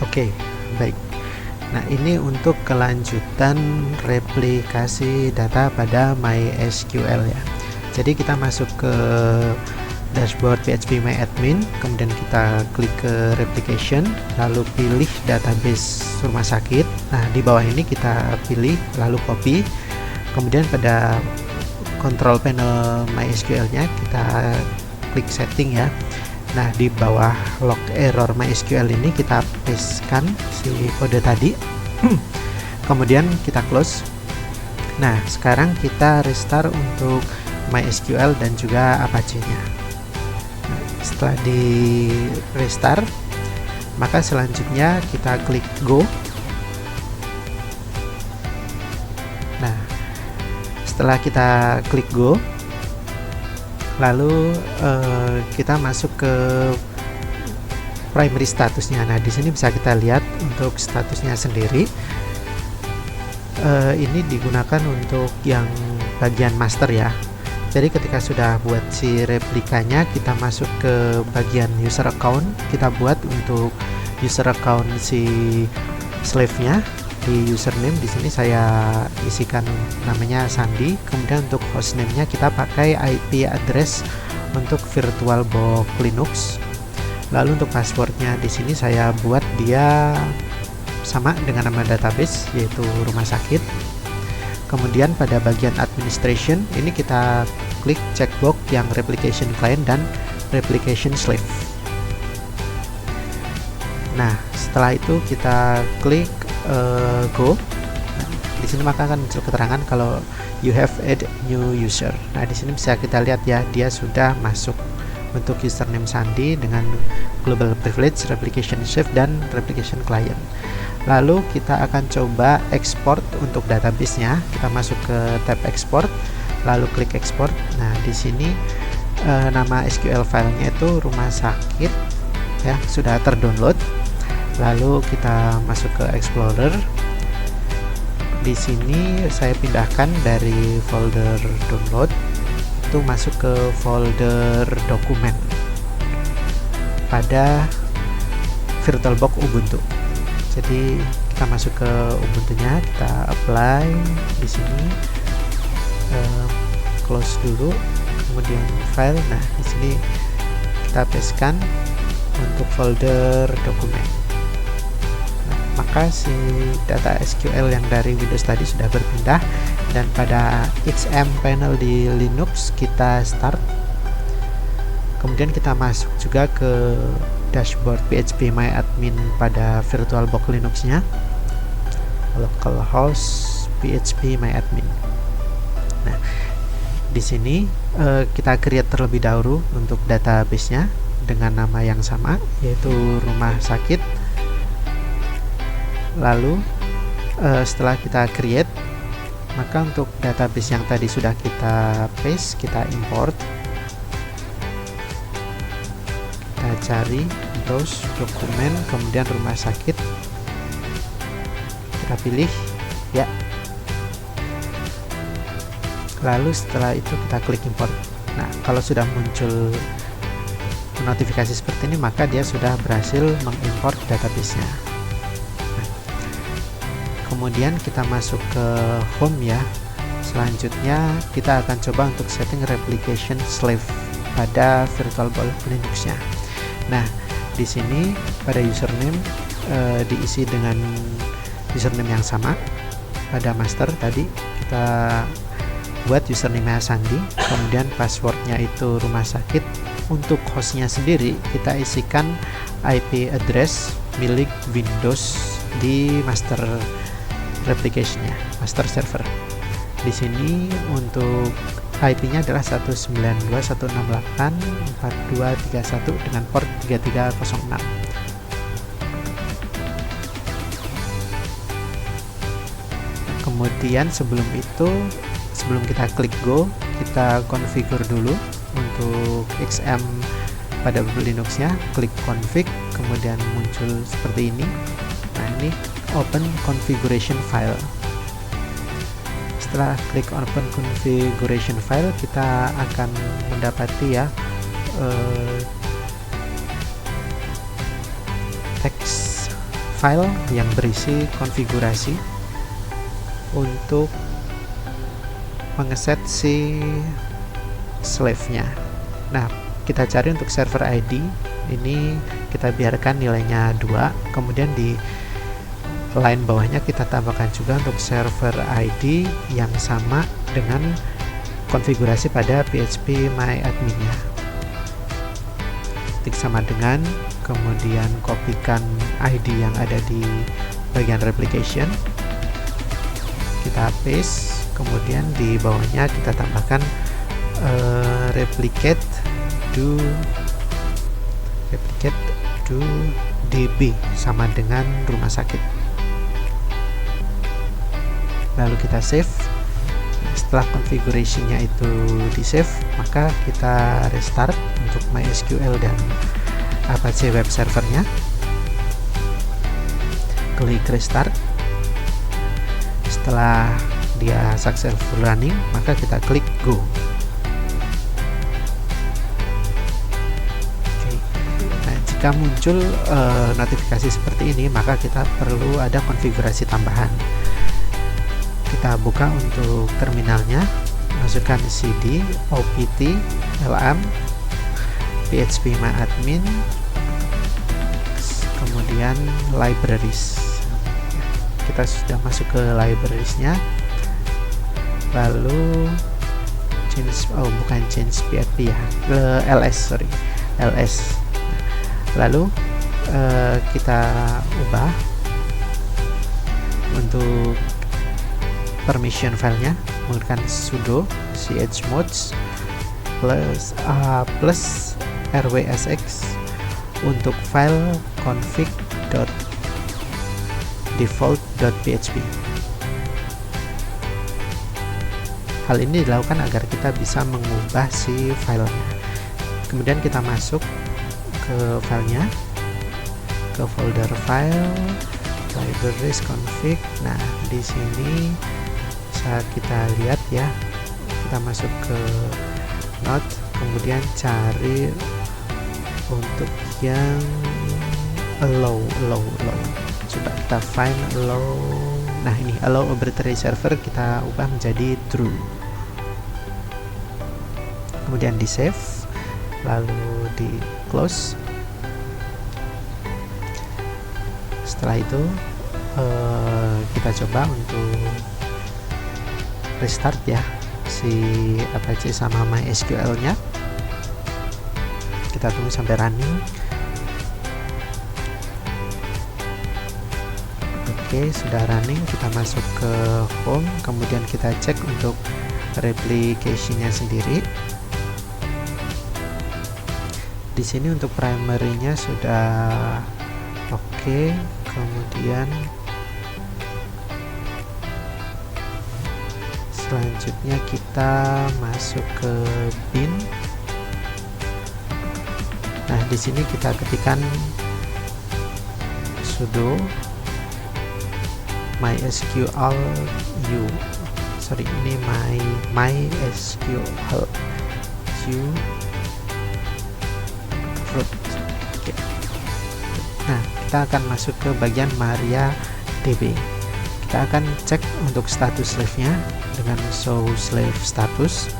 Oke, baik. Nah, ini untuk kelanjutan replikasi data pada MySQL ya. Jadi kita masuk ke dashboard PHP My Admin, kemudian kita klik ke replication, lalu pilih database rumah sakit. Nah, di bawah ini kita pilih, lalu copy. Kemudian pada control panel MySQL-nya kita klik setting ya. Nah, di bawah log error MySQL ini kita pastekan si kode tadi. Kemudian kita close. Nah, sekarang kita restart untuk MySQL dan juga Apache-nya. Nah, setelah di restart, maka selanjutnya kita klik go. Nah, setelah kita klik go, lalu kita masuk ke primary statusnya. Nah, di sini bisa kita lihat untuk statusnya sendiri. Ini digunakan untuk yang bagian master ya. Jadi ketika sudah buat si replikanya, kita masuk ke bagian user account. Kita buat untuk user account si slave-nya. Di username di sini saya isikan namanya Sandi. Kemudian untuk hostname-nya kita pakai IP address untuk VirtualBox Linux. Lalu untuk passwordnya di sini saya buat dia sama dengan nama database, yaitu rumah sakit. Kemudian pada bagian administration ini kita klik checkbox yang replication client dan replication slave. Nah, setelah itu kita klik go. Nah, di sini maka akan muncul keterangan kalau you have add new user. Nah, di sini bisa kita lihat ya, dia sudah masuk untuk username Sandi dengan global privilege, replication slave dan replication client. Lalu kita akan coba export untuk database-nya. Kita masuk ke tab export, lalu klik export. Nah, di sini nama SQL filenya itu rumah sakit ya, sudah terdownload. Lalu kita masuk ke Explorer. Di sini saya pindahkan dari folder download itu masuk ke folder dokumen pada VirtualBox Ubuntu. Jadi kita masuk ke Ubuntu-nya, kita apply di sini, close dulu, kemudian file. Nah, di sini kita pastekan untuk folder dokumen. Maka si data SQL yang dari Windows tadi sudah berpindah, dan pada XM panel di Linux kita start. Kemudian kita masuk juga ke dashboard PHP My Admin pada VirtualBox Linux-nya, localhost PHP My Admin. Nah, di sini kita create terlebih dahulu untuk database-nya dengan nama yang sama, yaitu rumah sakit. Lalu setelah kita create, maka untuk database yang tadi sudah kita paste, kita import. Kita cari, browse dokumen, kemudian rumah sakit, kita pilih ya. Lalu setelah itu kita klik import. Nah, kalau sudah muncul notifikasi seperti ini, maka dia sudah berhasil mengimport database-nya. Kemudian kita masuk ke home ya. Selanjutnya kita akan coba untuk setting replication slave pada VirtualBox Linux-nya. Nah, di sini pada username diisi dengan username yang sama. Pada master tadi kita buat username Sandi, kemudian passwordnya itu rumah sakit. Untuk hostnya sendiri kita isikan IP address milik Windows di master replication-nya, master server. Di sini untuk IP-nya adalah 192.168.4231 dengan port 3306. Kemudian sebelum kita klik go, kita configure dulu untuk XM pada Linux-nya. Klik config, kemudian muncul seperti ini. Nah, ini open configuration file. Setelah klik open configuration file, kita akan mendapati ya teks file yang berisi konfigurasi untuk mengeset si slave-nya. Nah, kita cari untuk server ID, ini kita biarkan nilainya 2, kemudian di line bawahnya kita tambahkan juga untuk server ID yang sama dengan konfigurasi pada PHP My Admin-nya. Ketik sama dengan, kemudian kopikan ID yang ada di bagian replication, kita paste, kemudian di bawahnya kita tambahkan replicate do DB sama dengan rumah sakit. Lalu kita save. Setelah configuration-nya itu di save, maka kita restart untuk MySQL dan Apache web servernya. Klik restart. Setelah dia successful running, maka kita klik go. Jika muncul notifikasi seperti ini, maka kita perlu ada konfigurasi tambahan. Kita buka untuk terminalnya, masukkan cd opt lm php my admin, kemudian libraries. Kita sudah masuk ke librariesnya, lalu change php ya, ls. Lalu kita ubah untuk permission filenya menggunakan sudo chmod plus rwsx untuk file config.default.php. Hal ini dilakukan agar kita bisa mengubah si filenya. Kemudian kita masuk ke filenya, ke folder file, libraries config. Nah, di sini bisa kita lihat ya, kita masuk ke node, kemudian cari untuk yang allow. Coba kita find allow. Nah, ini allow arbitrary server kita ubah menjadi true. Kemudian di save, lalu di close. Setelah itu kita coba untuk restart ya si Apache sama MySQL nya. Kita tunggu sampai running. Oke, sudah running. Kita masuk ke home, kemudian kita cek untuk replication-nya sendiri. Di sini untuk primary-nya sudah oke. Kemudian selanjutnya kita masuk ke bin. Nah, di sini kita ketikkan sudo mysql root. Oke. Nah, kita akan masuk ke bagian MariaDB. Kita akan cek untuk status slave-nya dengan show slave status.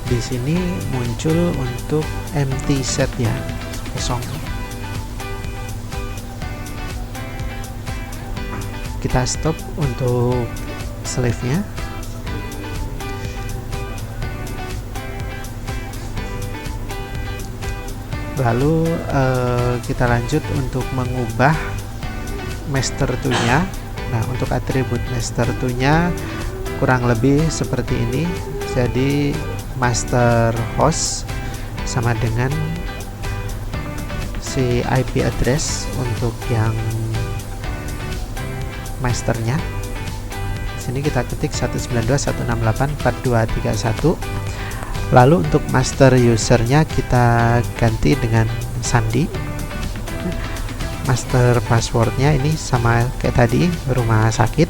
Di sini muncul untuk empty set ya, kosong. Kita stop untuk slave-nya. Lalu kita lanjut untuk mengubah master to-nya. Nah, untuk atribut master to-nya kurang lebih seperti ini. Jadi master host sama dengan si IP address untuk yang masternya. Sini kita ketik 192.168.4231. Lalu untuk master usernya kita ganti dengan Sandi. Master passwordnya ini sama kayak tadi, rumah sakit.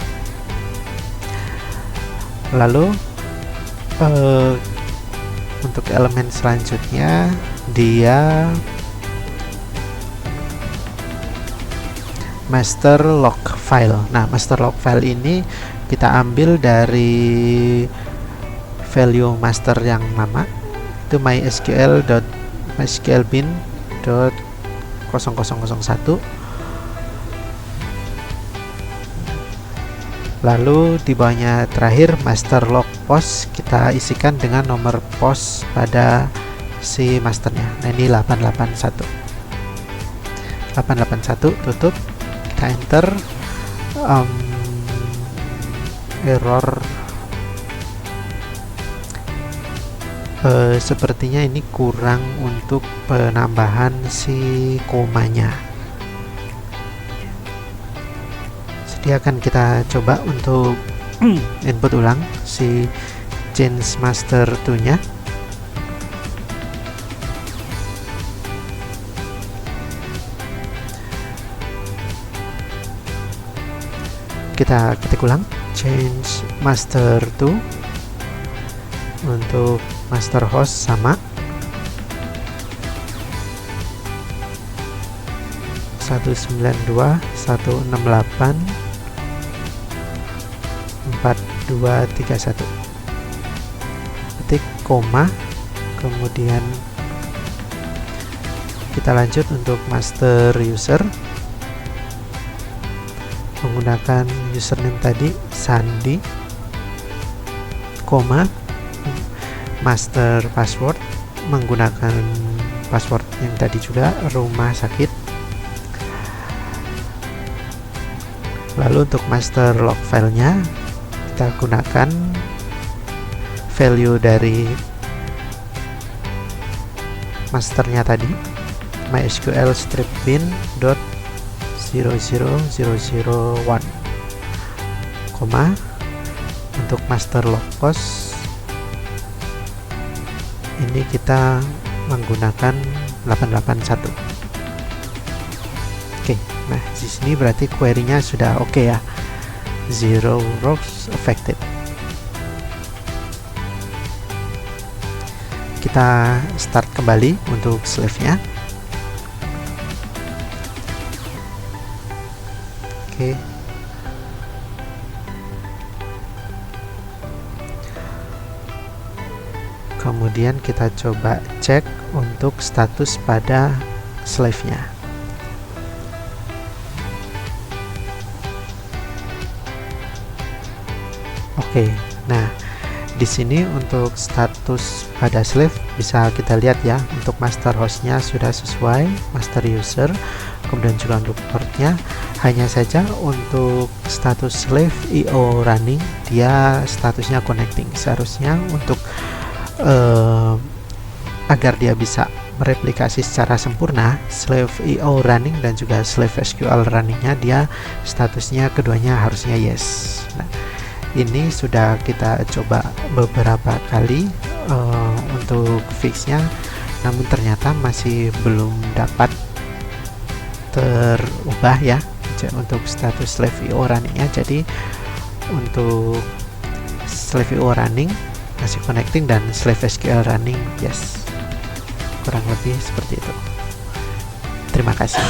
Lalu untuk elemen selanjutnya dia master log file. Nah, master log file ini kita ambil dari value master yang lama, itu mysql.bin.0001. Lalu di bawahnya terakhir master log post, kita isikan dengan nomor post pada si masternya. Nah, ini 881, tutup, kita enter. Error, sepertinya ini kurang untuk penambahan si komanya. Jadi akan kita coba untuk input ulang si change master to nya. Kita ketik ulang change master to, untuk master host sama 192.168.4231, ketik koma, kemudian kita lanjut untuk master user menggunakan username tadi Sandi, koma, master password menggunakan password yang tadi juga, rumah sakit. Lalu untuk master log filenya kita gunakan value dari masternya tadi, mysql strip bin.00001, koma, untuk master log post ini kita menggunakan 881. Oke, nah di sini berarti query-nya sudah oke ya, 0 rows affected. Kita start kembali untuk slave-nya. Oke. Kemudian kita coba cek untuk status pada slave-nya. Oke, nah di sini untuk status pada slave bisa kita lihat ya, untuk master hostnya sudah sesuai, master user, kemudian juga untuk portnya. Hanya saja untuk status slave IO running dia statusnya connecting. Seharusnya untuk agar dia bisa mereplikasi secara sempurna, slave IO running dan juga slave SQL runningnya dia statusnya keduanya harusnya yes. Nah, ini sudah kita coba beberapa kali untuk fixnya, namun ternyata masih belum dapat terubah ya untuk status slave IO runningnya. Jadi untuk slave IO running masih connecting dan slave SQL running yes, kurang lebih seperti itu. Terima kasih.